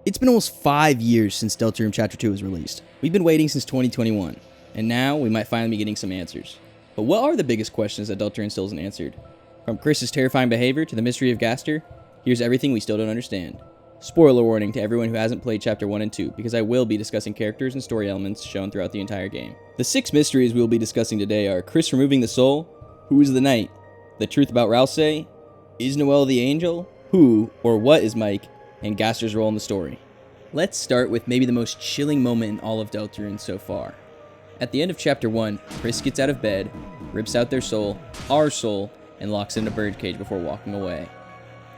It's been almost 5 years since Deltarune Chapter 2 was released. We've been waiting since 2021, and now we might finally be getting some answers. But what are the biggest questions that Deltarune still hasn't answered? From Kris's terrifying behavior to the mystery of Gaster, here's everything we still don't understand. Spoiler warning to everyone who hasn't played Chapter 1 and 2, because I will be discussing characters and story elements shown throughout the entire game. The 6 mysteries we will be discussing today are Kris removing the soul, who is the knight, the truth about Ralsei, is Noelle the Angel, who or what is Mike, and Gaster's role in the story. Let's start with maybe the most chilling moment in all of Deltarune so far. At the end of Chapter 1, Kris gets out of bed, rips out their soul, our soul, and locks it in a birdcage before walking away.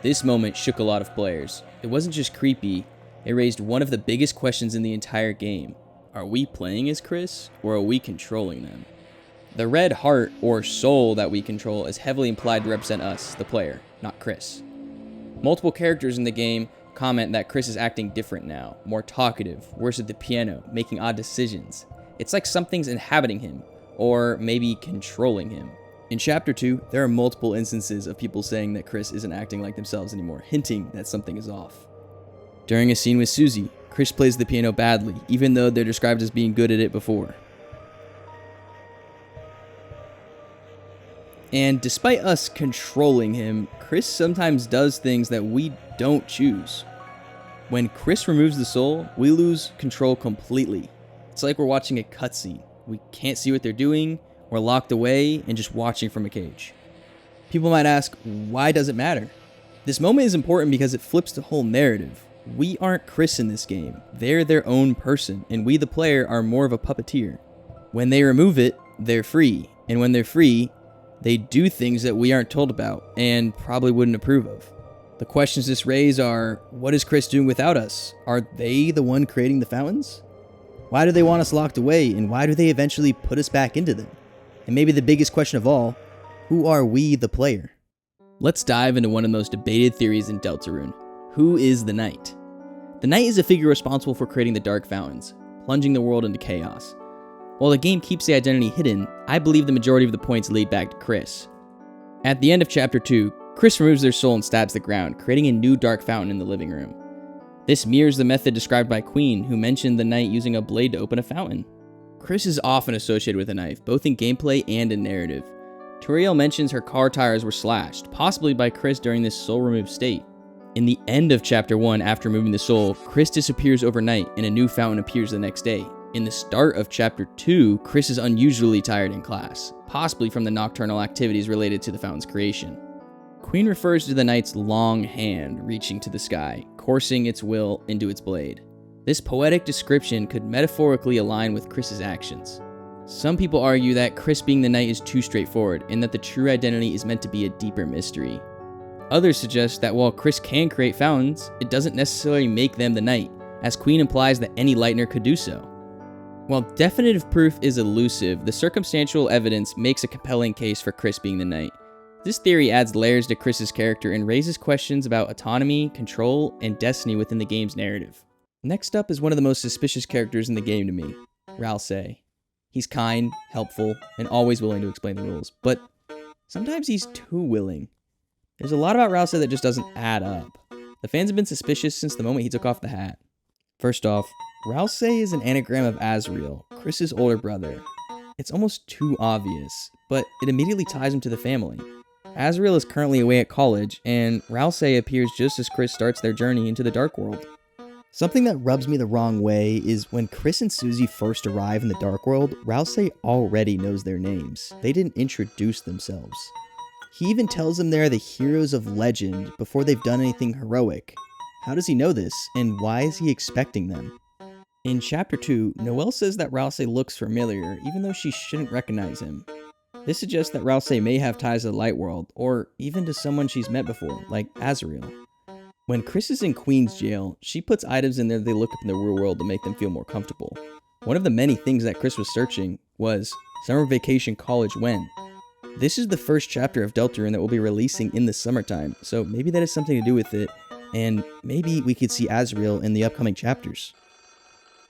This moment shook a lot of players. It wasn't just creepy, it raised one of the biggest questions in the entire game. Are we playing as Kris, or are we controlling them? The red heart, or soul, that we control is heavily implied to represent us, the player, not Kris. Multiple characters in the game comment that Kris is acting different now, more talkative, worse at the piano, making odd decisions. It's like something's inhabiting him, or maybe controlling him. In Chapter 2, there are multiple instances of people saying that Kris isn't acting like themselves anymore, hinting that something is off. During a scene with Susie, Kris plays the piano badly, even though they're described as being good at it before. And despite us controlling him, Kris sometimes does things that we don't choose. When Kris removes the soul, we lose control completely. It's like we're watching a cutscene. We can't see what they're doing, we're locked away and just watching from a cage. People might ask, why does it matter? This moment is important because it flips the whole narrative. We aren't Kris in this game. They're their own person, and we the player are more of a puppeteer. When they remove it, they're free, and when they're free, they do things that we aren't told about and probably wouldn't approve of. The questions this raises are, what is Kris doing without us? Are they the one creating the fountains? Why do they want us locked away, and why do they eventually put us back into them? And maybe the biggest question of all, who are we the player? Let's dive into one of the most debated theories in Deltarune. Who is the knight? The knight is a figure responsible for creating the dark fountains, plunging the world into chaos. While the game keeps the identity hidden, I believe the majority of the points lead back to Kris. At the end of Chapter 2, Kris removes their soul and stabs the ground, creating a new dark fountain in the living room. This mirrors the method described by Queen, who mentioned the knight using a blade to open a fountain. Kris is often associated with a knife, both in gameplay and in narrative. Turiel mentions her car tires were slashed, possibly by Kris during this soul-removed state. In the end of Chapter 1, after removing the soul, Kris disappears overnight and a new fountain appears the next day. In the start of Chapter 2, Kris is unusually tired in class, possibly from the nocturnal activities related to the fountain's creation. Queen refers to the knight's long hand reaching to the sky, coursing its will into its blade. This poetic description could metaphorically align with Kris's actions. Some people argue that Kris being the knight is too straightforward, and that the true identity is meant to be a deeper mystery. Others suggest that while Kris can create fountains, it doesn't necessarily make them the knight, as Queen implies that any lightner could do so. While definitive proof is elusive, the circumstantial evidence makes a compelling case for Kris being the knight. This theory adds layers to Kris's character and raises questions about autonomy, control, and destiny within the game's narrative. Next up is one of the most suspicious characters in the game to me, Ralsei. He's kind, helpful, and always willing to explain the rules, but sometimes he's too willing. There's a lot about Ralsei that just doesn't add up. The fans have been suspicious since the moment he took off the hat. First off, Ralsei is an anagram of Azrael, Kris's older brother. It's almost too obvious, but it immediately ties him to the family. Azrael is currently away at college, and Ralsei appears just as Kris starts their journey into the Dark World. Something that rubs me the wrong way is when Kris and Susie first arrive in the Dark World, Ralsei already knows their names. They didn't introduce themselves. He even tells them they're the heroes of legend before they've done anything heroic. How does he know this, and why is he expecting them? In Chapter 2, Noelle says that Ralsei looks familiar, even though she shouldn't recognize him. This suggests that Ralsei may have ties to the Light World, or even to someone she's met before, like Azrael. When Kris is in Queen's jail, she puts items in there they look up in the real world to make them feel more comfortable. One of the many things that Kris was searching was Summer Vacation College When. This is the first chapter of Deltarune that will be releasing in the summertime, so maybe that has something to do with it, and maybe we could see Azrael in the upcoming chapters.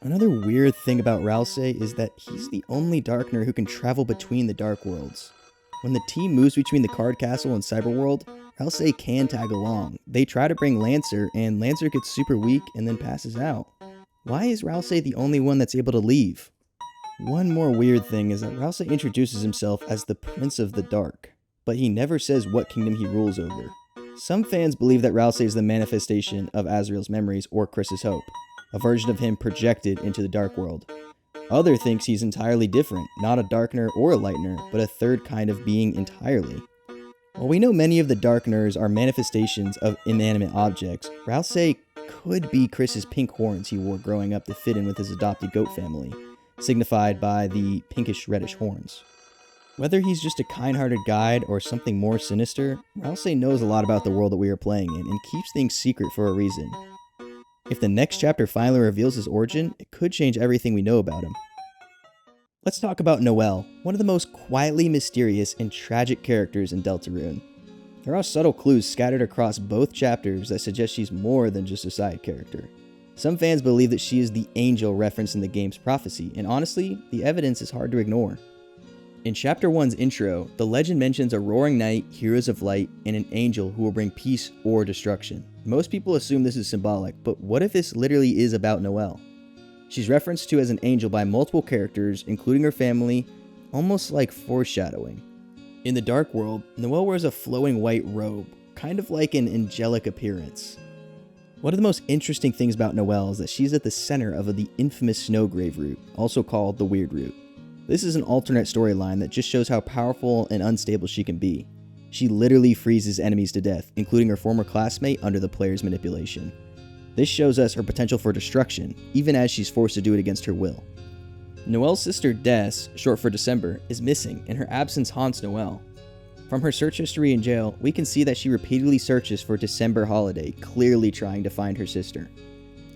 Another weird thing about Ralsei is that he's the only Darkner who can travel between the Dark Worlds. When the team moves between the card castle and Cyberworld, Ralsei can tag along. They try to bring Lancer, and Lancer gets super weak and then passes out. Why is Ralsei the only one that's able to leave? One more weird thing is that Ralsei introduces himself as the Prince of the Dark, but he never says what kingdom he rules over. Some fans believe that Ralsei is the manifestation of Azrael's memories or Kris's hope, a version of him projected into the Dark World. Others thinks he's entirely different, not a Darkener or a Lightener, but a third kind of being entirely. While we know many of the Darkeners are manifestations of inanimate objects, Ralsei could be Kris's pink horns he wore growing up to fit in with his adopted goat family, signified by the pinkish-reddish horns. Whether he's just a kind-hearted guide or something more sinister, Ralsei knows a lot about the world that we are playing in and keeps things secret for a reason. If the next chapter finally reveals his origin, it could change everything we know about him. Let's talk about Noelle, one of the most quietly mysterious and tragic characters in Deltarune. There are subtle clues scattered across both chapters that suggest she's more than just a side character. Some fans believe that she is the angel referenced in the game's prophecy, and honestly, the evidence is hard to ignore. In Chapter 1's intro, the legend mentions a roaring night, heroes of light, and an angel who will bring peace or destruction. Most people assume this is symbolic, but what if this literally is about Noelle? She's referenced to as an angel by multiple characters, including her family, almost like foreshadowing. In the Dark World, Noelle wears a flowing white robe, kind of like an angelic appearance. One of the most interesting things about Noelle is that she's at the center of the infamous Snowgrave route, also called the Weird Route. This is an alternate storyline that just shows how powerful and unstable she can be. She literally freezes enemies to death, including her former classmate under the player's manipulation. This shows us her potential for destruction, even as she's forced to do it against her will. Noelle's sister Des, short for December, is missing, and her absence haunts Noelle. From her search history in jail, we can see that she repeatedly searches for December Holiday, clearly trying to find her sister.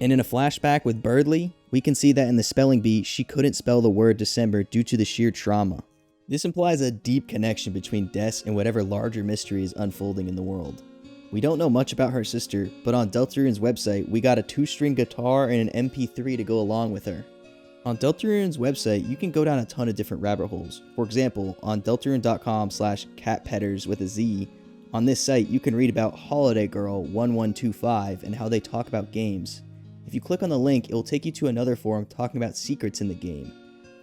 And in a flashback with Birdly, we can see that in the spelling bee, she couldn't spell the word December due to the sheer trauma. This implies a deep connection between Des and whatever larger mystery is unfolding in the world. We don't know much about her sister, but on Deltarune's website, we got a 2-string guitar and an MP3 to go along with her. On Deltarune's website, you can go down a ton of different rabbit holes. For example, on deltarune.com/catpetters with a Z, on this site, you can read about Holiday Girl 1125 and how they talk about games. If you click on the link, it will take you to another forum talking about secrets in the game.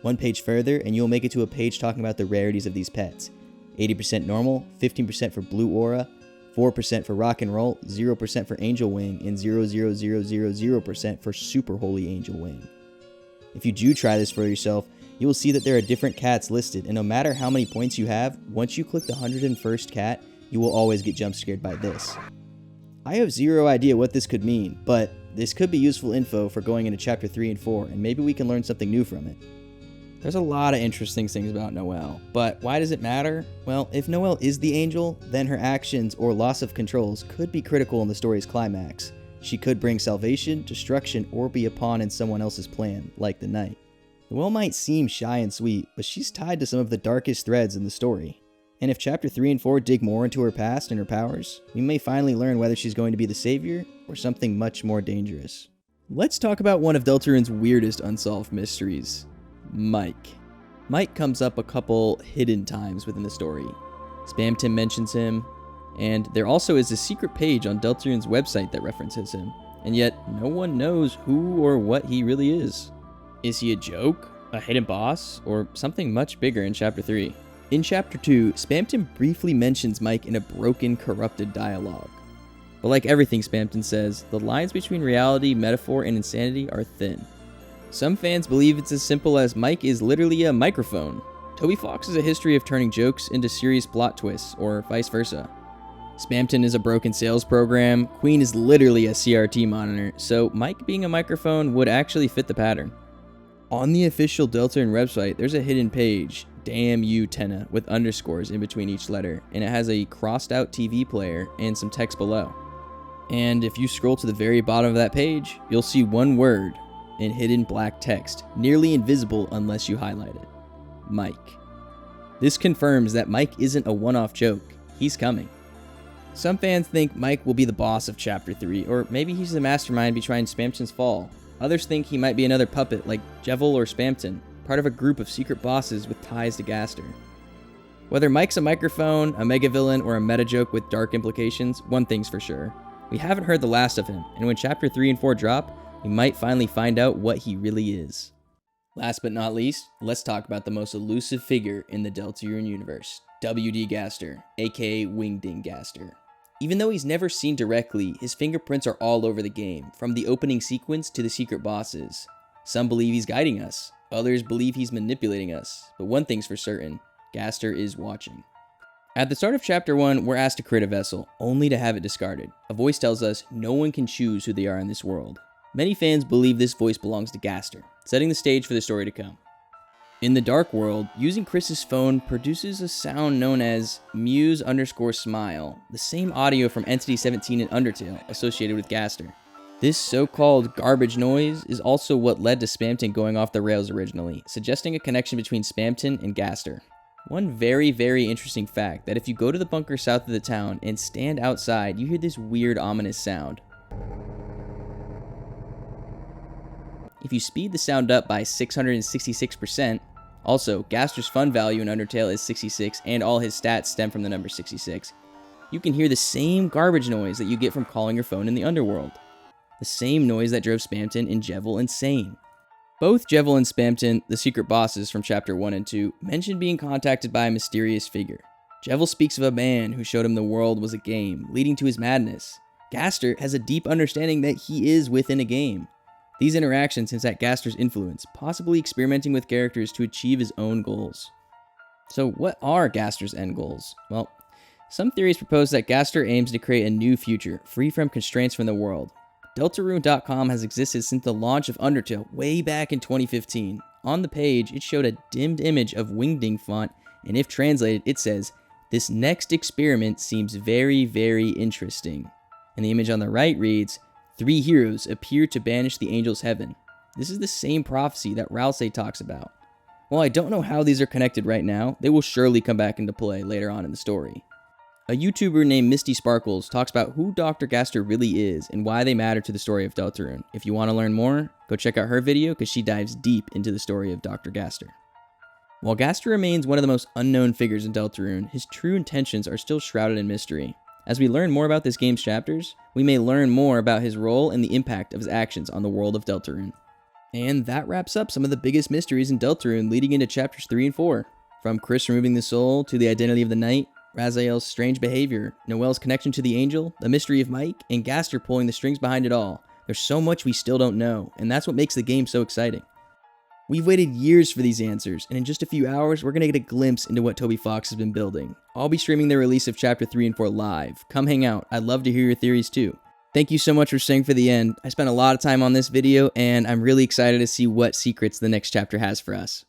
One page further, and you'll make it to a page talking about the rarities of these pets. 80% normal, 15% for blue aura, 4% for rock and roll, 0% for angel wing, and 0.00000% for super holy angel wing. If you do try this for yourself, you will see that there are different cats listed, and no matter how many points you have, once you click the 101st cat, you will always get jump scared by this. I have zero idea what this could mean, but this could be useful info for going into Chapter 3 and 4, and maybe we can learn something new from it. There's a lot of interesting things about Noelle, but why does it matter? Well, if Noelle is the angel, then her actions or loss of controls could be critical in the story's climax. She could bring salvation, destruction, or be a pawn in someone else's plan, like the Knight. Noelle might seem shy and sweet, but she's tied to some of the darkest threads in the story. And if Chapter 3 and 4 dig more into her past and her powers, we may finally learn whether she's going to be the savior or something much more dangerous. Let's talk about one of Deltarune's weirdest unsolved mysteries, Mike. Mike comes up a couple hidden times within the story. Spamton mentions him, and there also is a secret page on Deltarune's website that references him, and yet no one knows who or what he really is. Is he a joke, a hidden boss, or something much bigger in Chapter 3? In Chapter 2, Spamton briefly mentions Mike in a broken, corrupted dialogue. But like everything Spamton says, the lines between reality, metaphor, and insanity are thin. Some fans believe it's as simple as Mike is literally a microphone. Toby Fox has a history of turning jokes into serious plot twists, or vice versa. Spamton is a broken sales program, Queen is literally a CRT monitor, so Mike being a microphone would actually fit the pattern. On the official Deltarune website, there's a hidden page, Damn You Tenna, with underscores in between each letter, and it has a crossed out TV player and some text below. And if you scroll to the very bottom of that page, you'll see one word in hidden black text, nearly invisible unless you highlight it. Mike. This confirms that Mike isn't a one-off joke, he's coming. Some fans think Mike will be the boss of Chapter 3, or maybe he's the mastermind behind Spamton's fall. Others think he might be another puppet like Jevil or Spamton, part of a group of secret bosses with ties to Gaster. Whether Mike's a microphone, a mega villain, or a meta joke with dark implications, one thing's for sure. We haven't heard the last of him, and when Chapter 3 and 4 drop, we might finally find out what he really is. Last but not least, let's talk about the most elusive figure in the Deltarune universe, WD Gaster, aka Wingding Gaster. Even though he's never seen directly, his fingerprints are all over the game, from the opening sequence to the secret bosses. Some believe he's guiding us, others believe he's manipulating us, but one thing's for certain, Gaster is watching. At the start of Chapter 1, we're asked to create a vessel, only to have it discarded. A voice tells us no one can choose who they are in this world. Many fans believe this voice belongs to Gaster, setting the stage for the story to come. In the Dark World, using Kris's phone produces a sound known as Muse_smile, the same audio from Entity 17 in Undertale associated with Gaster. This so-called garbage noise is also what led to Spamton going off the rails originally, suggesting a connection between Spamton and Gaster. One very interesting fact, that if you go to the bunker south of the town and stand outside, you hear this weird ominous sound. If you speed the sound up by 666%, also, Gaster's fun value in Undertale is 66 and all his stats stem from the number 66, you can hear the same garbage noise that you get from calling your phone in the underworld. The same noise that drove Spamton and Jevil insane. Both Jevil and Spamton, the secret bosses from Chapter 1 and 2, mention being contacted by a mysterious figure. Jevil speaks of a man who showed him the world was a game, leading to his madness. Gaster has a deep understanding that he is within a game. These interactions hint at Gaster's influence, possibly experimenting with characters to achieve his own goals. So what are Gaster's end goals? Well, some theories propose that Gaster aims to create a new future, free from constraints from the world. Deltarune.com has existed since the launch of Undertale way back in 2015. On the page, it showed a dimmed image of Wingding font, and if translated, it says, "This next experiment seems very interesting." And the image on the right reads, 3 heroes appear to banish the angel's heaven. This is the same prophecy that Ralsei talks about. While I don't know how these are connected right now, they will surely come back into play later on in the story. A YouTuber named Misty Sparkles talks about who Dr. Gaster really is and why they matter to the story of Deltarune. If you want to learn more, go check out her video because she dives deep into the story of Dr. Gaster. While Gaster remains one of the most unknown figures in Deltarune, his true intentions are still shrouded in mystery. As we learn more about this game's chapters, we may learn more about his role and the impact of his actions on the world of Deltarune. And that wraps up some of the biggest mysteries in Deltarune leading into Chapters 3 and 4. From Kris removing the soul to the identity of the knight, Raziel's strange behavior, Noelle's connection to the angel, the mystery of Mike, and Gaster pulling the strings behind it all. There's so much we still don't know, and that's what makes the game so exciting. We've waited years for these answers, and in just a few hours, we're going to get a glimpse into what Toby Fox has been building. I'll be streaming the release of Chapter 3 and 4 live. Come hang out. I'd love to hear your theories too. Thank you so much for staying for the end. I spent a lot of time on this video, and I'm really excited to see what secrets the next chapter has for us.